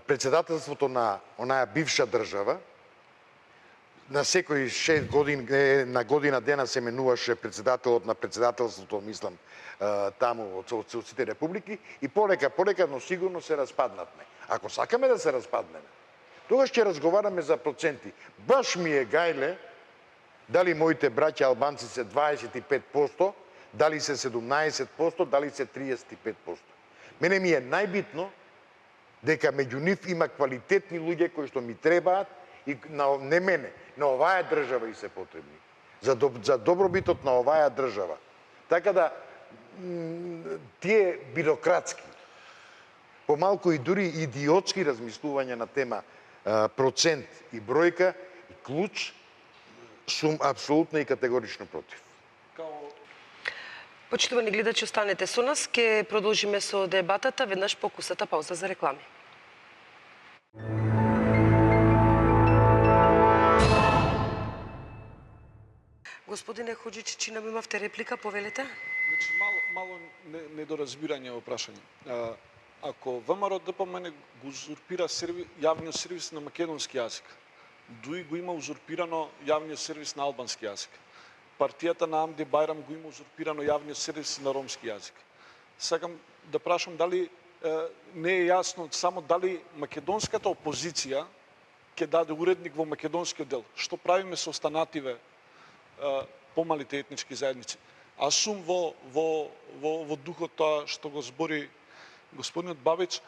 Speaker 4: председателството на онаа бивша држава, на секои 6 години, на година дена се менуваше председателот на председателството, мислам, таму од сите републики, и полека, но сигурно се распаднатме. Ако сакаме да се распаднеме, тогаш ќе разговараме за проценти. Баш ми е гајле дали моите браќа албанци се 25%, дали се 17%, дали се 35%. Мене ми е најбитно дека меѓу нив има квалитетни луѓе кои што ми требаат и не мене, на оваа држава и се потребни. За добробитот на оваа држава. Така да, тие бирократски, помалку и дури идиотски размислувања на тема процент и бројка и клуч, сум апсолутно и категорично против.
Speaker 1: Почитувани гледачи, останете со нас, ќе продолжиме со дебатата веднаш по кусата пауза за реклами. Господине Ходжич, чи нам имавте реплика, повелете?
Speaker 2: Значи, мало недоразбирање во прашање. Ако ВМРО ДПМН го узурпира јавниот сервис на македонски јазик, дуи го има узурпирано јавниот сервис на албански јазик. Партијата на Амди Бајрам го има узурпирано јавниот сервис на ромски јазик. Сакам да прашам дали не е јасно само дали македонската опозиција ќе даде уредник во македонскиот дел. Што правиме со останативе помалите етнички заедници? Аз сум во духот тоа што го збори господинот Бабич,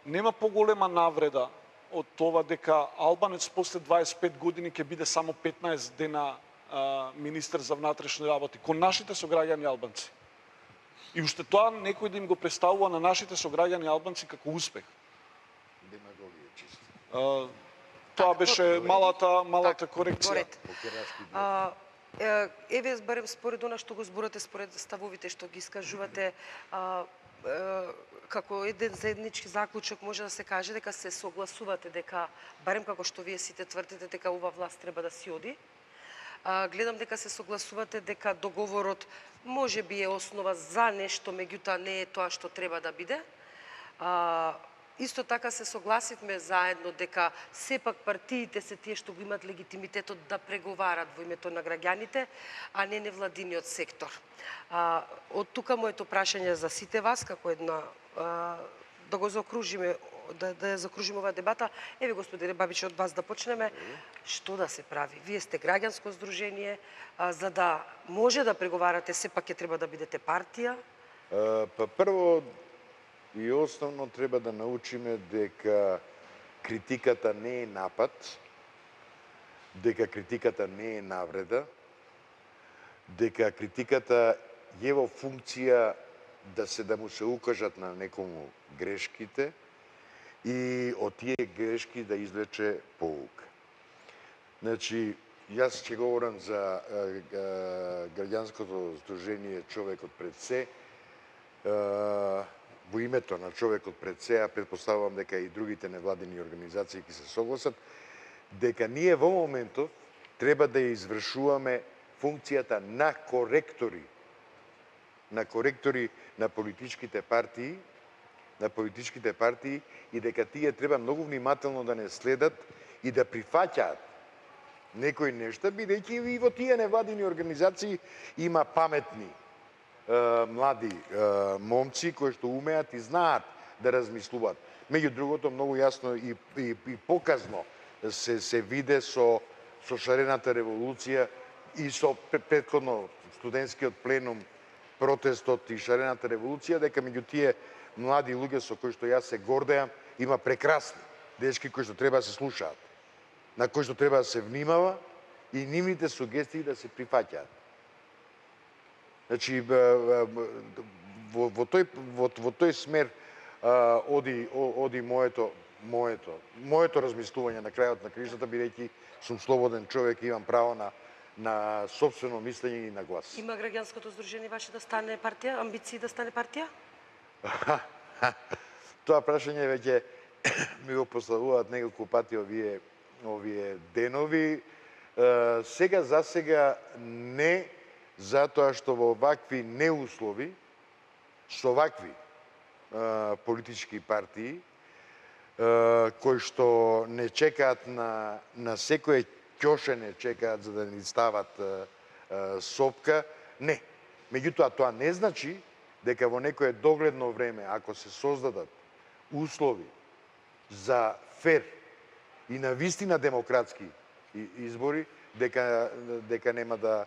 Speaker 2: нема поголема навреда од това дека албанец после 25 години ќе биде само 15 дена министер за внатрешни работи кон нашите сограѓани албанци. И уште тоа некој да им го представува на нашите сограѓани албанци како успех.
Speaker 4: Демагогија чисто.
Speaker 2: Тоа беше малата корекција.
Speaker 1: Еве, барем според она што го зборате, според ставовите што ги искажувате, како еден заеднички заклучок може да се каже дека се согласувате дека, барем како што вие сите тврдите, дека ова власт треба да си оди. Гледам дека се согласувате дека договорот може би е основа за нешто, меѓутоа не е тоа што треба да биде. Исто така се согласивме заедно дека сепак партиите се тие што го имат легитимитетот да преговарат во името на граѓаните, а не невладиниот сектор. Од тука моето прашање за сите вас, како една, да го заокружиме да ја закружиме оваа дебата. Еве, господине Бабич, од вас да почнеме. Што да се прави? Вие сте граѓанско здружение, за да може да преговарате, сепак ќе треба да бидете партија.
Speaker 4: Па прво и основно треба да научиме дека критиката не е напад, дека критиката не е навреда, дека критиката е во функција да му се укажат на некому грешките и од тие грешки да извлече поука. Значи, јас ќе говорам за граѓанското здружение Човекот пред се, во името на Човекот пред се, а предпоставувам дека и другите невладини организации ќе се согласат, дека ние во моментов треба да извршуваме функцијата на коректори на политичките партии и дека тие треба многу внимателно да не следат и да прифаќаат некои нешта, бидејќи и во тие невладини организации има паметни млади момци кои што умеат и знаат да размислуваат. Меѓу другото, многу јасно и показно се виде со шарената револуција и со претходно студентскиот пленум, протестот и шарената револуција, дека меѓу тие млади луѓе со кои што јас се гордеам, има прекрасни дечки кои што треба да се слушаат, на кои што треба да се внимава и нивните сугестии да се прифаќаат. Значи, во тој смер оди моето размислување на крајот на кризата, бидејќи сум слободен човек и имам право на собствено мислење и на глас.
Speaker 1: Има граѓанското здружение ваше да стане партија, амбиции да стане партија?
Speaker 4: Тоа прашање веќе ми го поставуваат неколку пати овие денови. Сега за сега не, затоа што во вакви неуслови, со вакви политички партии, кои што не чекаат на секој ќоше, не чекаат за да ни стават сопка, не. Меѓутоа, тоа не значи дека во некое догледно време, ако се создадат услови за фер и на вистина демократски избори, дека нема да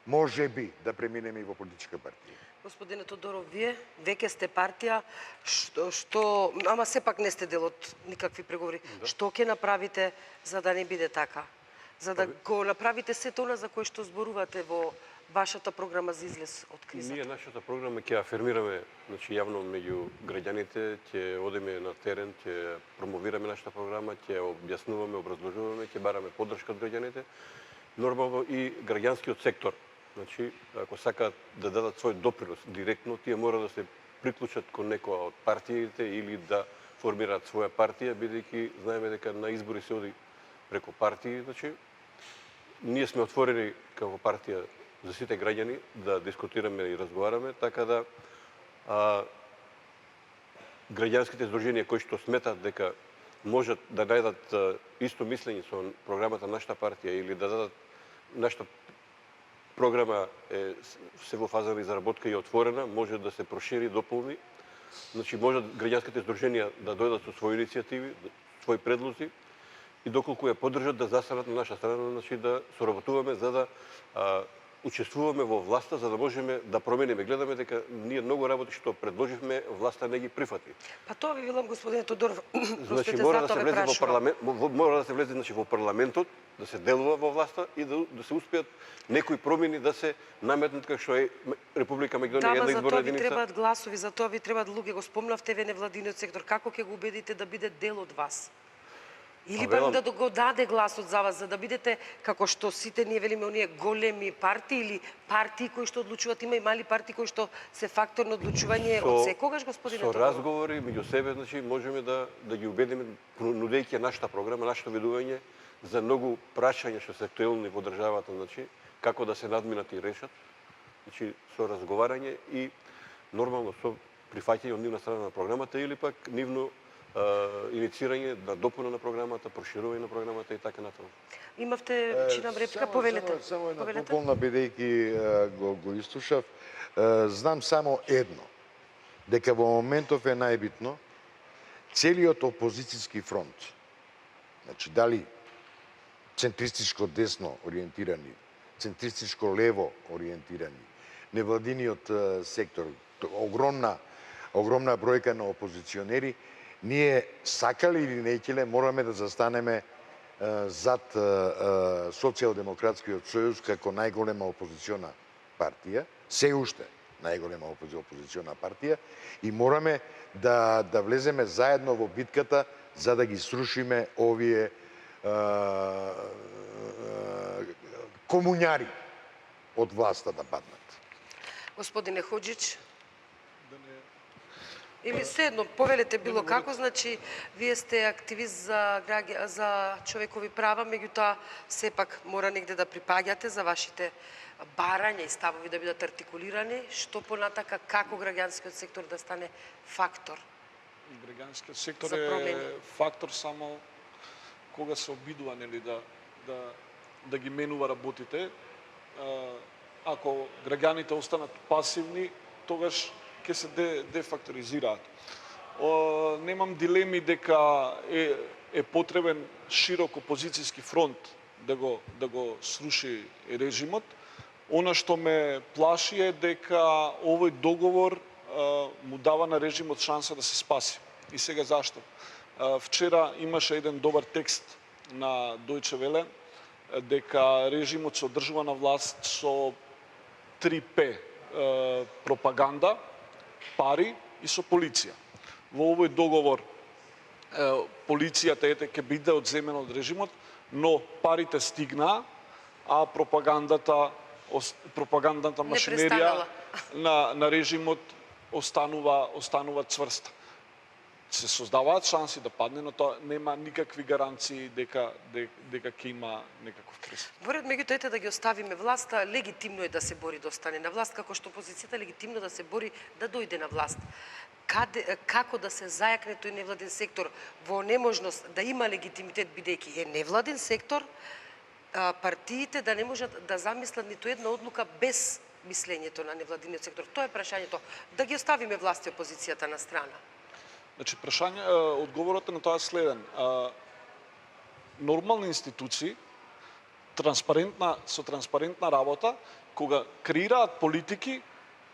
Speaker 4: може би да преминеме и во политичка партија.
Speaker 1: Господине Тодоров, вие веќе сте партија, што ама сепак не сте дел од никакви преговори. Да. Што ќе направите за да не биде така? За да го направите сето она за кој што зборувате во вашата програма за излез од кризата?
Speaker 5: Ние нашата програма ќе афирмираме, значи јавно меѓу граѓаните, ќе одиме на терен, ќе промовираме нашата програма, ќе објаснуваме, образложуваме, ќе бараме поддршка од граѓаните, нормално и граѓанскиот сектор. Значи, ако сакаат да дадат свој допринос директно, тие мора да се приклучат кон некоја од партиите или да формираат своја партија, бидејќи знаеме дека на избори се оди преку партии. Значи, ние сме отворени како партија за сите граѓани да дискутираме и разговараме, така да граѓанските здруженија кои што сметат дека можат да најдат исто мислење со програмата на нашата партија или да дадат нашата програма се во фаза на изработка и отворена, може да се прошири, дополни. Значи, можат граѓанските здруженија да дојдат со своји иницијативи, своји предлози и доколку ја поддржат да застанат на наша страна, значи да соработуваме за да учествуваме во власта, за да можеме да промениме. Гледаме дека ние многу работи што предложивме, власта не ги прифати.
Speaker 1: Па тоа ви велам, господине Тодоров.
Speaker 5: Значи мора да се влезе во парламент, мора да се влезе значи во парламентот, да се делува во власта и да се успеат некои промени да се наметнат како што е Република Македонија една изборна единица.
Speaker 1: Да, за тоа ви требаат гласови, за тоа ви требаат луѓе. Го спомнавте ве невладиниот сектор. Како ќе го убедите да биде дел од вас? Или пак да го даде гласот за вас, за да бидете, како што сите ние велиме, оние големи партии или партии кои што одлучуваат, има и мали партии кои што се фактор на одлучување од секогаш, господине Тодоров?
Speaker 5: Со разговори меѓу себе, значи, можеме да ги убедиме, нудејќи нашата програма, нашето видување за многу прашања што се актуелни во државата, значи, како да се надминат и решат, значи, со разговарање и нормално со прифаќање од нивна страна на програмата или пак нивно инициирање на допуна на програмата, проширување на програмата и така натаму.
Speaker 1: Имавте чинам реплика, повелете.
Speaker 4: Само една дополна, бидејќи го изслушав. Знам само едно, дека во моментов е најбитно целиот опозицијски фронт, значи дали центристичко десно ориентирани, центристичко лево ориентирани, невладиниот сектор, огромна бројка на опозиционери, ние сакали или неќеле мораме да застанеме зад Социјалдемократскиот сојуз како најголема опозициона партија, се уште најголема опозициона партија, и мораме да влеземе заедно во битката за да ги срушиме овие комуњари од власта да паднат.
Speaker 1: Господине Хоџич, или седно, повелете било како, значи, вие сте активист за човекови права, меѓутоа, сепак мора негде да припаѓате за вашите барања и ставови да бидат артикулирани, што понатака, како граѓанскиот сектор да стане фактор?
Speaker 2: Граѓанскиот сектор е фактор само кога се обидува, нели, да ги менува работите. Ако граѓаните останат пасивни, тогаш ќе се дефакторизираат. Немам дилеми дека е потребен широк опозицијски фронт да го сруши режимот. Она што ме плаши е дека овој договор му дава на режимот шанса да се спаси. И сега зашто? Вчера имаше еден добар текст на Deutsche Welle дека режимот се одржува на власт со 3P: пропаганда, пари и со полиција. Во овој договор полицијата ќе биде одземена од режимот, но парите стигнаа, а пропагандната машинерија на режимот останува цврста. Се создаваат шанси да падне, но тоа нема никакви гаранции дека ќе има некаков крес.
Speaker 1: Воред, меѓутоа, ете да ги оставиме власта, легитимно е да се бори да остане на власт, како што опозицијата легитимно да се бори да дојде на власт. Како да се зајакне тој невладен сектор во неможност да има легитимитет, бидејќи е невладен сектор, партиите да не можат да замислат ниту една одлука без мислењето на невладиниот сектор. Тоа е прашањето. Да ги оставиме власт и опозицијата на страна.
Speaker 2: Значи, одговорот на тоа е следен. Нормални институции, со транспарентна работа, кога креираат политики,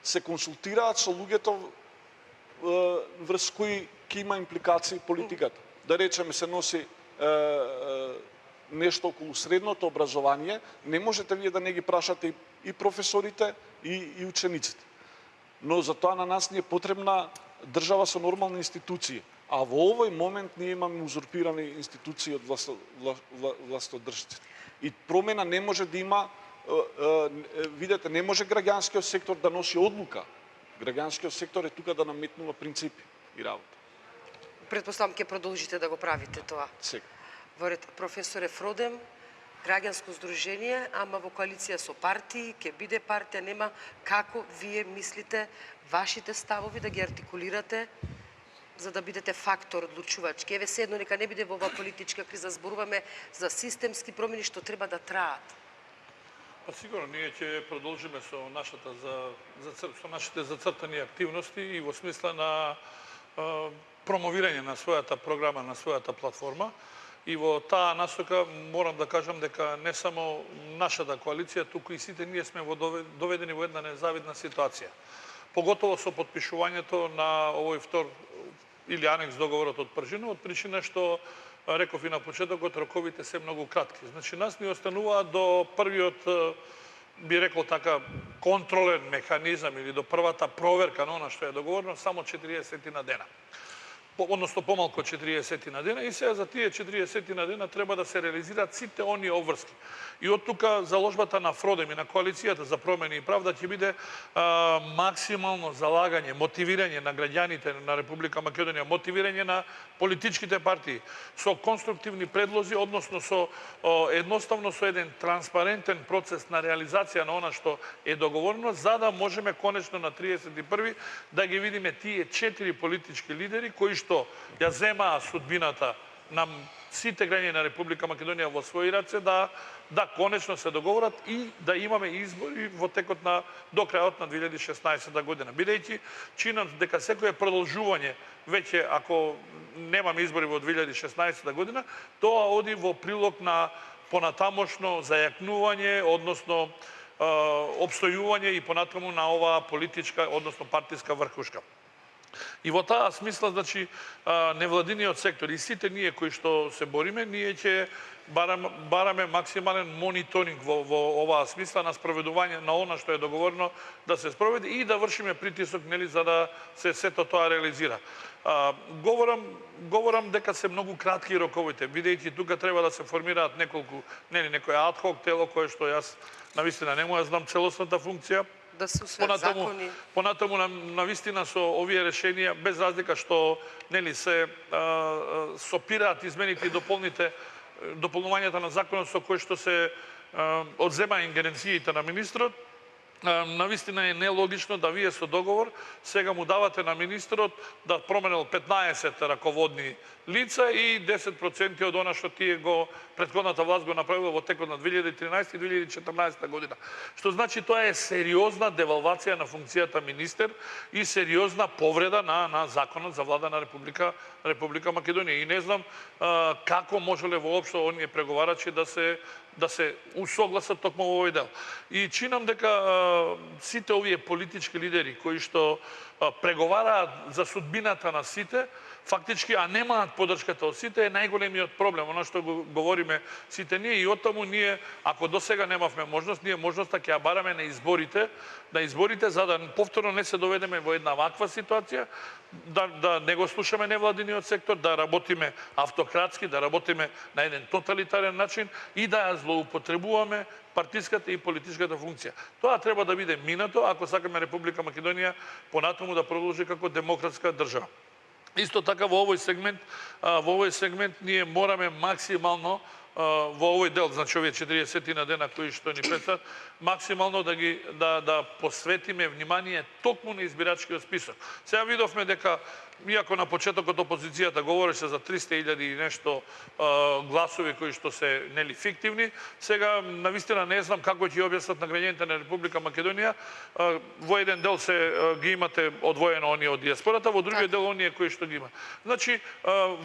Speaker 2: се консултираат со луѓето врз кои ќе има импликации политиката. Да речеме, се носи нешто околу средното образование, не можете вие да не ги прашате и професорите, и учениците. Но за тоа на нас ни е потребна држава со нормални институции. А во овој момент ние имаме узурпирани институции од властодржците. И промена не може да има, видете, не може граѓанскиот сектор да носи одлука. Граѓанскиот сектор е тука да наметнува принципи и работа.
Speaker 1: Претпоставам ќе продолжите да го правите тоа.
Speaker 2: Сега.
Speaker 1: Воред, професоре Фродем, граѓанско здружение, ама во коалиција со партии, ќе биде партија, нема како вие мислите вашите ставови да ги артикулирате за да бидете фактор одлучувачки. Еве се едно нека не биде во оваа политичка криза, зборуваме за системски промени што треба да траат.
Speaker 3: Па сигурно ние ќе продолжиме со нашите зацртани активности и во смисла на промовирање на својата програма, на својата платформа. И во таа насока морам да кажам дека не само нашата коалиција, туку и сите ние сме доведени во една незавидна ситуација. Поготово со подпишувањето на овој втор или анекс договорот од Пржина, од причина што реков и на почетокот, роковите се многу кратки. Значи нас ни останува до првиот, би рекол така, контролен механизам или до првата проверка на она што е договорено само 40 на дена. Односно помалку 40 на дена, и сега за тие 40 на дена треба да се реализираат сите оние обврски. И од тука заложбата на Фродем и на коалицијата за промени и правда ќе биде максимално залагање, мотивирање на граѓаните на Република Македонија, мотивирање на политичките партии со конструктивни предлози, односно едноставно со еден транспарентен процес на реализација на она што е договорено, за да можеме конечно на 31 да ги видиме тие 4 политички лидери кои што ја земаа судбината на сите граѓани на Република Македонија во своји раце да конечно се договорат и да имаме избори во текот до крајот на 2016 година. Бидејќи чинат дека секое продолжување веќе ако немаме избори во 2016 година, тоа оди во прилог на понатамошно зајакнување, односно обстојување и понатаму на оваа политичка, односно партиска врхушка. И во таа смисла, значи, невладиниот сектор и сите ние кои што се бориме, ние ќе бараме максимален мониторинг во оваа смисла на спроведување на она што е договорено да се спроведе и да вршиме притисок, нели, за да се сето тоа реализира. Говорам дека се многу кратки роковите, бидејќи тука треба да се формираат некој адхок тело кое што јас навистина не му ја знам целосната функција.
Speaker 1: Да се усвојат закони.
Speaker 3: Понатаму навистина со овие решенија, без разлика што нели се сопираат измените и дополнувањата на законот со кои што се одзема ингеренциите на министрот, навистина е нелогично да вие со договор сега му давате на министрот да променил 15 раководни лица и 10% од она што тие претходната власт го направила во текот на 2013 и 2014 година. Што значи тоа е сериозна девалвација на функцијата министер и сериозна повреда на законот за влада на Република Македонија. И не знам како можеле воопшто оние преговарачи да се усогласат токму во овој дел. И чинам дека сите овие политички лидери кои што преговараат за судбината на сите, фактички, а немаат подршката од сите, е најголемиот проблем. Оно што го говориме сите ние и оттаму ние, ако досега немавме можност, ние можноста ќе ја бараме на изборите, за да повторно не се доведеме во една ваква ситуација, да не го слушаме невладиниот сектор, да работиме автократски, да работиме на еден тоталитарен начин и да ја злоупотребуваме партиската и политичката функција. Тоа треба да биде минато, ако сакаме Република Македонија понатаму да продолжи како демократска држава. Исто така во овој сегмент ние мораме максимално во овој дел, значи овие 40 дена кои што ни предстојат, максимално да посветиме внимание токму на избирачкиот список. Сега видовме дека иако на почетокот опозицијата говореше за 300.000 и нешто гласови кои што се нели фиктивни, сега навистина не знам како ќе објаснат на граѓаните на Република Македонија. Во еден дел ги имате одвоено оние од диаспората, во другиот дел оние кои што ги има. Значи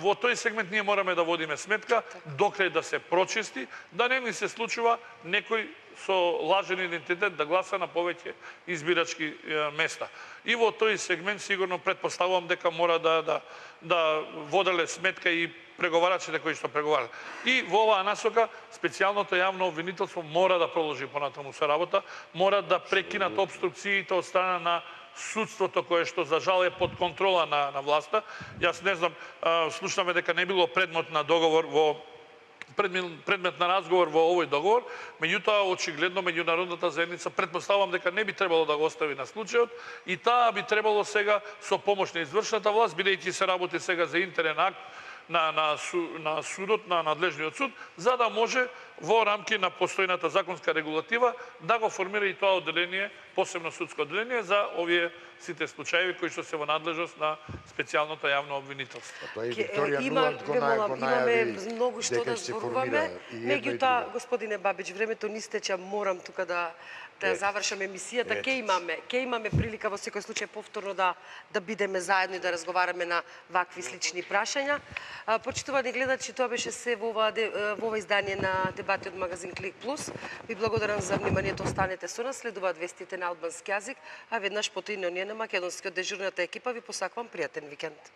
Speaker 3: во тој сегмент ние мораме да водиме сметка докрај да се прочисти, да не ни се случува некој со лажен идентитет да гласа на повеќе избирачки места. И во тој сегмент сигурно претпоставувам дека мора да воделе сметка и преговарачите кои што преговарат. И во оваа насока специјалното јавно обвинителство мора да продолжи понатаму со работа, мора да прекинат обструкциите од страна на судството кое што за жал е под контрола на власта. Јас не знам, слушнаме дека не било предмет на договор предмет на разговор во овој договор, меѓутоа очигледно меѓународната заедница претпоставувам дека не би требало да го остави на случајот и таа би требало сега со помош на извршната власт, бидејќи се работи сега за интерен акт на судот, на надлежниот суд, за да може во рамки на постојната законска регулатива да го формира и тоа одделение, посебно судско одделение за овие сите случаи кои што се во надлежност на специјалното јавно обвинителство.
Speaker 4: Тоа и Викторија Нуланд го најави
Speaker 1: многу што да зборуваме. Меѓутоа, господине Бабич, времето ни стеча, морам тука да завршам емисијата. Ке имаме прилика во секој случај повторно да бидеме заедно и да разговараме на вакви слични прашања. Почитувани гледачи, тоа беше се во ова издание на дебати од магазин Клик Плюс. Ви благодарам за вниманието, останете со нас, следуваат вестите на албански јазик, а веднаш потоа и на македонскиот дежурната екипа ви посакувам пријатен викенд.